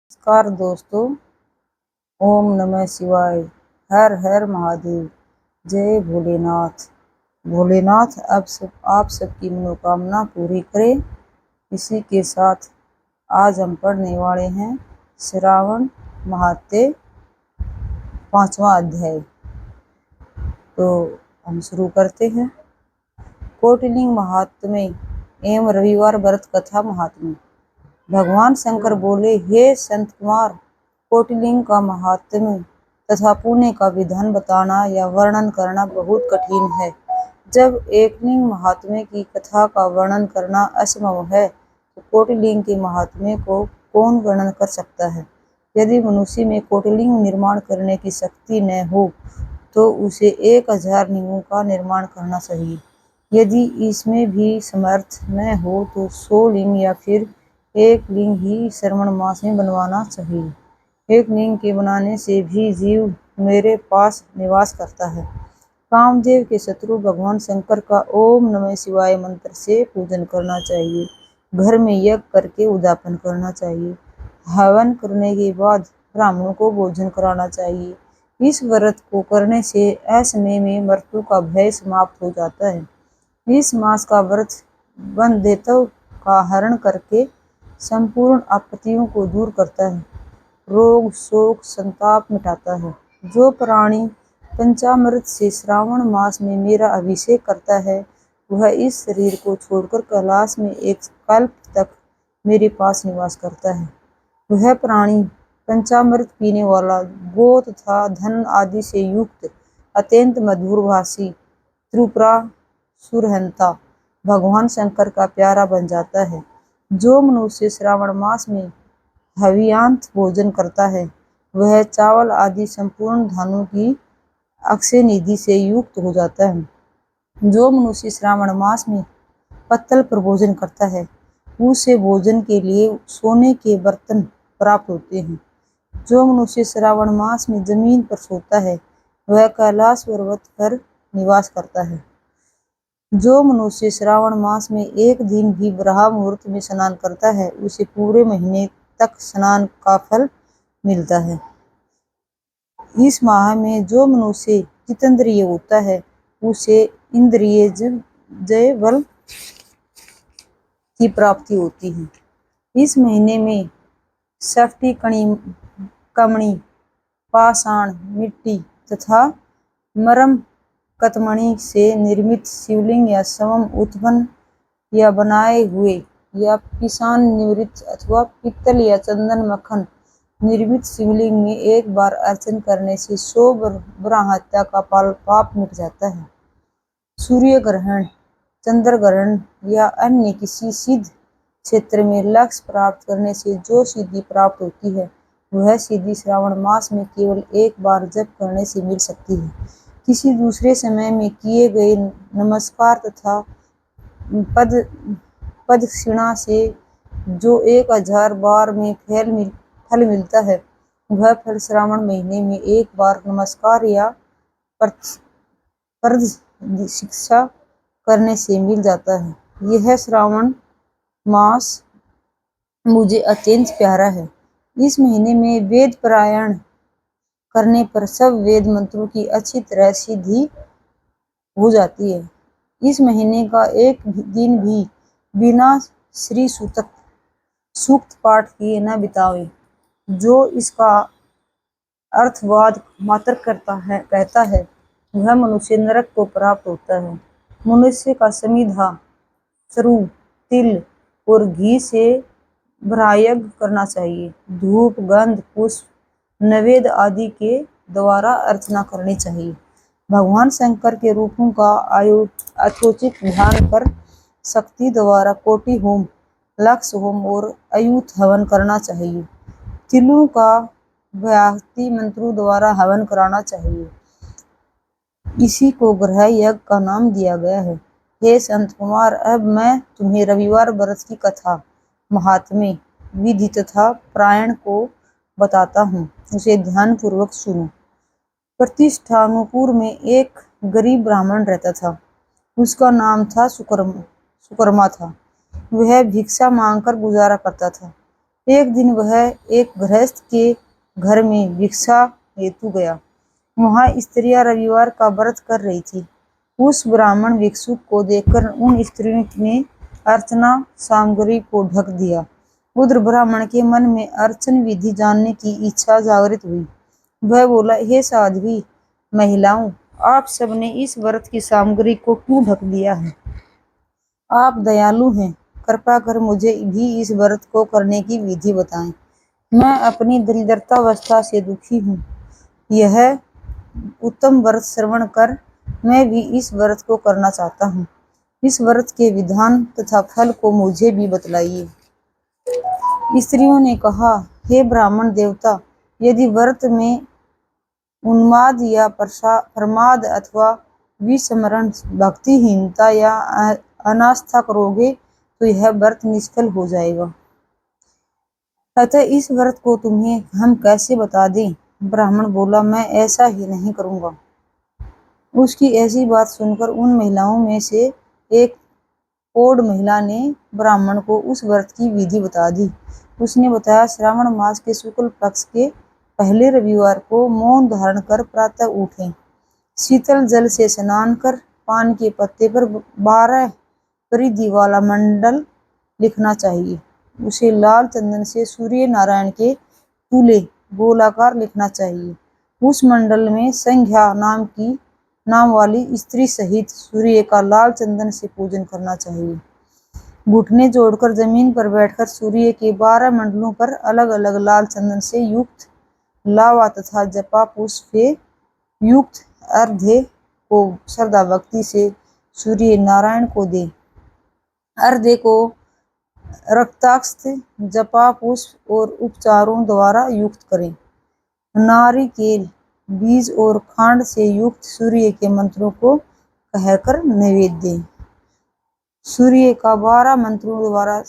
नमस्कार दोस्तों। ओम नमः शिवाय। हर हर महादेव। जय भोलेनाथ। भोलेनाथ आप सबकी मनोकामना पूरी करें। इसी के साथ आज हम पढ़ने वाले हैं श्रावण महात्म्य 5वां अध्याय। तो हम शुरू करते हैं। कोटिलिंग महात्म्य एवं रविवार व्रत कथा महात्म्य। भगवान शंकर बोले, हे संत कुमार, कोटिलिंग का महात्म्य तथा पुण्य का विधान बताना या वर्णन करना बहुत कठिन है। जब एकलिंग महात्म्य की कथा का वर्णन करना असंभव है तो कोटिलिंग के महात्म्य को कौन वर्णन कर सकता है। यदि मनुष्य में कोटिलिंग निर्माण करने की शक्ति न हो तो उसे 1000 लिंगों का निर्माण करना चाहिए। यदि इसमें भी समर्थ न हो तो 100 लिंग या फिर एक लिंग ही श्रावण मास में बनवाना चाहिए। एक लिंग के बनाने से भी जीव मेरे पास निवास करता है। कामदेव के शत्रु भगवान शंकर का ओम नमः शिवाय मंत्र से पूजन करना चाहिए। घर में यज्ञ करके उद्यापन करना चाहिए। हवन करने के बाद ब्राह्मणों को भोजन कराना चाहिए। इस व्रत को करने से असमय में मृत्यु का भय समाप्त हो जाता है। इस मास का व्रत बंधुत्व का हरण करके संपूर्ण आपत्तियों को दूर करता है, रोग शोक संताप मिटाता है। जो प्राणी पंचामृत से श्रावण मास में मेरा अभिषेक करता है वह इस शरीर को छोड़कर कैलाश में एक कल्प तक मेरे पास निवास करता है। वह प्राणी पंचामृत पीने वाला, गो तथा धन आदि से युक्त, अत्यंत मधुरभाषी त्रिपुरासुरहंता भगवान शंकर का प्यारा बन जाता है। जो मनुष्य श्रावण मास में हवियांत भोजन करता है वह चावल आदि संपूर्ण धानों की अक्षय निधि से युक्त हो जाता है। जो मनुष्य श्रावण मास में पत्तल पर भोजन करता है उसे भोजन के लिए सोने के बर्तन प्राप्त होते हैं। जो मनुष्य श्रावण मास में जमीन पर सोता है वह कैलाश पर्वत पर निवास करता है। जो मनुष्य श्रावण मास में एक दिन भी ब्रह्म मुहूर्त में स्नान करता है उसे पूरे महीने तक स्नान का फल मिलता है। इस माह में जो मनुष्य जितेंद्रिय होता है उसे इंद्रिय जय बल की प्राप्ति होती है। इस महीने में सफ्टी कमणी, पाषाण, मिट्टी तथा मरम कतमणि से निर्मित शिवलिंग या स्वयं उत्पन्न या बनाए हुए या पिसान निवृत्त अथवा पित्तल या चंदन मक्खन निर्मित शिवलिंग में एक बार अर्चन करने से 100 ब्रह्महत्या का पाप मिट जाता है। सूर्य ग्रहण, चंद्र ग्रहण या अन्य किसी सिद्ध क्षेत्र में लक्ष्य प्राप्त करने से जो सिद्धि प्राप्त होती है वह सिद्धि श्रावण मास में केवल एक बार जप करने से मिल सकती है। किसी दूसरे समय में किए गए नमस्कार तथा प्रदक्षिणा से जो 1000 बार में फल मिलता है वह फल श्रावण महीने में एक बार नमस्कार या प्रदक्षिणा करने से मिल जाता है। यह श्रावण मास मुझे अत्यंत प्यारा है। इस महीने में वेद पारायण करने पर सब वेद मंत्रों की अच्छी तरह सिद्धि हो जाती है। इस महीने का एक दिन भी बिना श्री सूक्त पाठ किए न बितावे। जो इसका अर्थवाद मात्र कहता है वह मनुष्य नरक को प्राप्त होता है। मनुष्य का समिधा, सरु, तिल और घी से ब्रह्मयज्ञ करना चाहिए। धूप, गंध, पुष्प, नैवेद्य आदि के द्वारा अर्चना करनी चाहिए। भगवान शंकर के रूपों का यथोचित ध्यान कर शक्ति द्वारा कोटि होम, लक्ष होम और अयूत हवन करना चाहिए। तिलों का व्याहति मंत्रों द्वारा हवन कराना चाहिए। इसी को ग्रह यज्ञ का नाम दिया गया है। हे संत कुमार, अब मैं तुम्हें रविवार व्रत की कथा, महात्म्य, विधि तथा पारायण को बताता हूँ, उसे ध्यान पूर्वक सुनो। प्रतिष्ठानुपुर में एक गरीब ब्राह्मण रहता था। उसका नाम था सुकर्मा था। वह भिक्षा मांगकर गुजारा करता था। एक दिन वह एक गृहस्थ के घर में भिक्षा हेतु गया। वहां स्त्रियां रविवार का व्रत कर रही थी। उस ब्राह्मण भिक्षुक को देखकर उन स्त्रियों ने अर्चना सामग्री को ढक दिया। उधर ब्राह्मण के मन में अर्चन विधि जानने की इच्छा जागृत हुई। वह बोला, हे साध्वी महिलाओं, आप सबने इस व्रत की सामग्री को क्यों ढक दिया है? आप दयालु हैं, कृपा कर मुझे भी इस व्रत को करने की विधि बताएं। मैं अपनी दरिद्रतावस्था से दुखी हूँ। यह उत्तम व्रत श्रवण कर मैं भी इस व्रत को करना चाहता हूँ। इस व्रत के विधान तथा फल को मुझे भी बतलाइए। स्त्रियों ने कहा, हे ब्राह्मण देवता, यदि व्रत में उन्माद या प्रमाद अथवा विस्मरण, भक्तिहीनता या अनास्था करोगे तो यह व्रत निष्फल हो जाएगा। अतः इस व्रत को तुम्हें हम कैसे बता दें? ब्राह्मण बोला, मैं ऐसा ही नहीं करूंगा। उसकी ऐसी बात सुनकर उन महिलाओं में से एक ओड महिला ने ब्राह्मण को उस व्रत की विधि बता दी। उसने बताया, श्रावण मास के शुक्ल पक्ष के पहले रविवार को मौन धारण कर प्रातः उठें, शीतल जल से स्नान कर पान के पत्ते पर 12 परिधि वाला मंडल लिखना चाहिए। उसे लाल चंदन से सूर्य नारायण के तुल्य गोलाकार लिखना चाहिए। उस मंडल में संध्या नाम वाली स्त्री सहित सूर्य का लाल चंदन से पूजन करना चाहिए। घुटने जोड़कर जमीन पर बैठकर सूर्य के 12 मंडलों पर अलग अलग लाल चंदन से युक्त लावा तथा जपा पुष्प से युक्त अर्घ्य को श्रद्धा भक्ति से सूर्य नारायण को दे। अर्घ्य को रक्ताक्ष, जपा पुष्प और उपचारों द्वारा युक्त करें। नारिकेल, बीज और खांड से युक्त सूर्य के मंत्रों को कहकर नैवेद्य दें। सूर्य का 12 मंत्रों द्वारा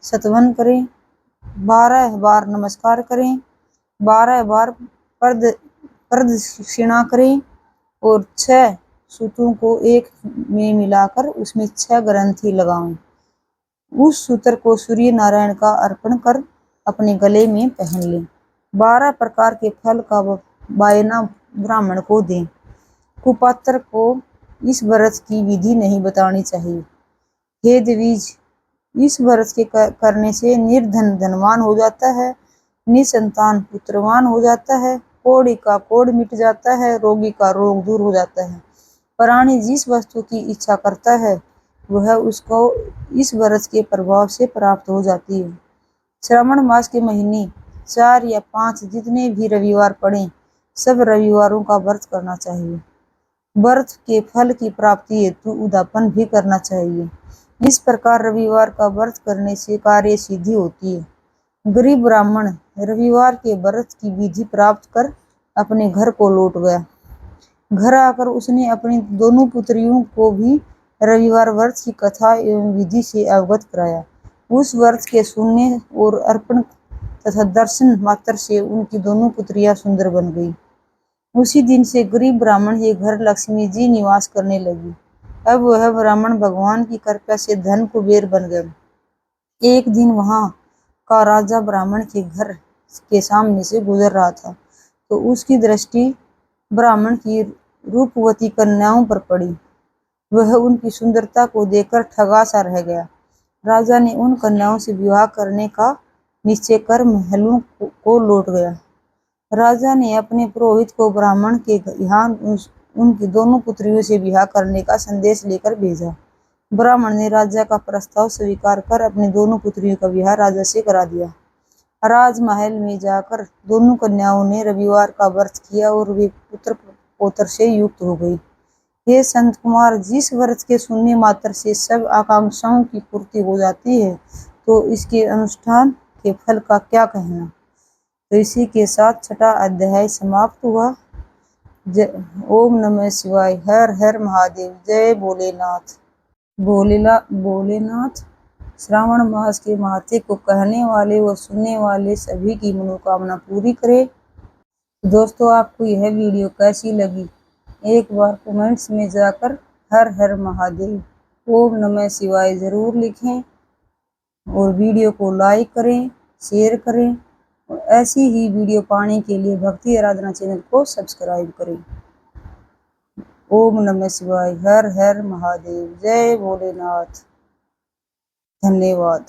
स्तवन करें, 12 बार नमस्कार करें, 12 बार प्रदक्षिणा करें और 6 सूतों को एक में मिलाकर उसमें 6 ग्रंथि लगाएं। उस सूत्र को सूर्य नारायण का अर्पण कर अपने गले में पहन लें। 12 प्रकार के फल का वायना ब्राह्मण को दें। कुपात्र को इस व्रत की विधि नहीं बतानी चाहिए। हे द्विज, इस व्रत के करने से निर्धन धनवान हो जाता है, निसंतान पुत्रवान हो जाता है, कोढ़ी का कोढ़ मिट जाता है, रोगी का रोग दूर हो जाता है। प्राणी जिस वस्तु की इच्छा करता है वह उसको इस व्रत के प्रभाव से प्राप्त हो जाती है। श्रावण मास के महीने 4 या 5 जितने भी रविवार पड़े, सब रविवारों का व्रत करना चाहिए। व्रत के फल की प्राप्ति हेतु उद्यापन भी करना चाहिए। इस प्रकार रविवार का व्रत करने से कार्य सिद्धि होती है। गरीब ब्राह्मण रविवार के व्रत की विधि प्राप्त कर अपने घर को लौट गया। घर आकर उसने अपनी दोनों पुत्रियों को भी रविवार व्रत की कथा एवं विधि से अवगत कराया। उस व्रत के सुनने और अर्पण तथा दर्शन मात्र से उनकी दोनों पुत्रियां सुंदर बन गई। उसी दिन से गरीब ब्राह्मण के घर लक्ष्मी जी निवास करने लगी। अब वह ब्राह्मण भगवान की कृपा से धन कुबेर बन गए। एक दिन वहां का राजा ब्राह्मण के घर के सामने से गुजर रहा था तो उसकी दृष्टि ब्राह्मण की रूपवती कन्याओं पर पड़ी। वह उनकी सुंदरता को देखकर ठगा सा रह गया। राजा ने उन कन्याओं से विवाह करने का निश्चय कर महलों को लौट गया। राजा ने अपने पुरोहित को ब्राह्मण के यहाँ उनकी दोनों पुत्रियों से विवाह करने का संदेश लेकर भेजा। ब्राह्मण ने राजा का प्रस्ताव स्वीकार कर अपनी दोनों पुत्रियों का विवाह राजा से करा दिया। राजमहल में जाकर दोनों कन्याओं ने रविवार का व्रत किया और वे पुत्र पौत्र से युक्त हो गई। हे संत कुमार, जिस व्रत के सुनने मात्र से सब आकांक्षाओं की पूर्ति हो जाती है, तो इसके अनुष्ठान के फल का क्या कहना। तो इसी के साथ 6ठा अध्याय समाप्त हुआ। ओम नमः शिवाय। हर हर महादेव। जय भोलेनाथ। भोलेनाथ श्रावण मास के महात्म्य को कहने वाले व सुनने वाले सभी की मनोकामना पूरी करे। दोस्तों, आपको यह वीडियो कैसी लगी एक बार कमेंट्स में जाकर हर हर महादेव ओम नमः शिवाय जरूर लिखें और वीडियो को लाइक करें, शेयर करें और ऐसी ही वीडियो पाने के लिए भक्ति आराधना चैनल को सब्सक्राइब करें। ओम नमः शिवाय। हर हर महादेव। जय भोलेनाथ। धन्यवाद।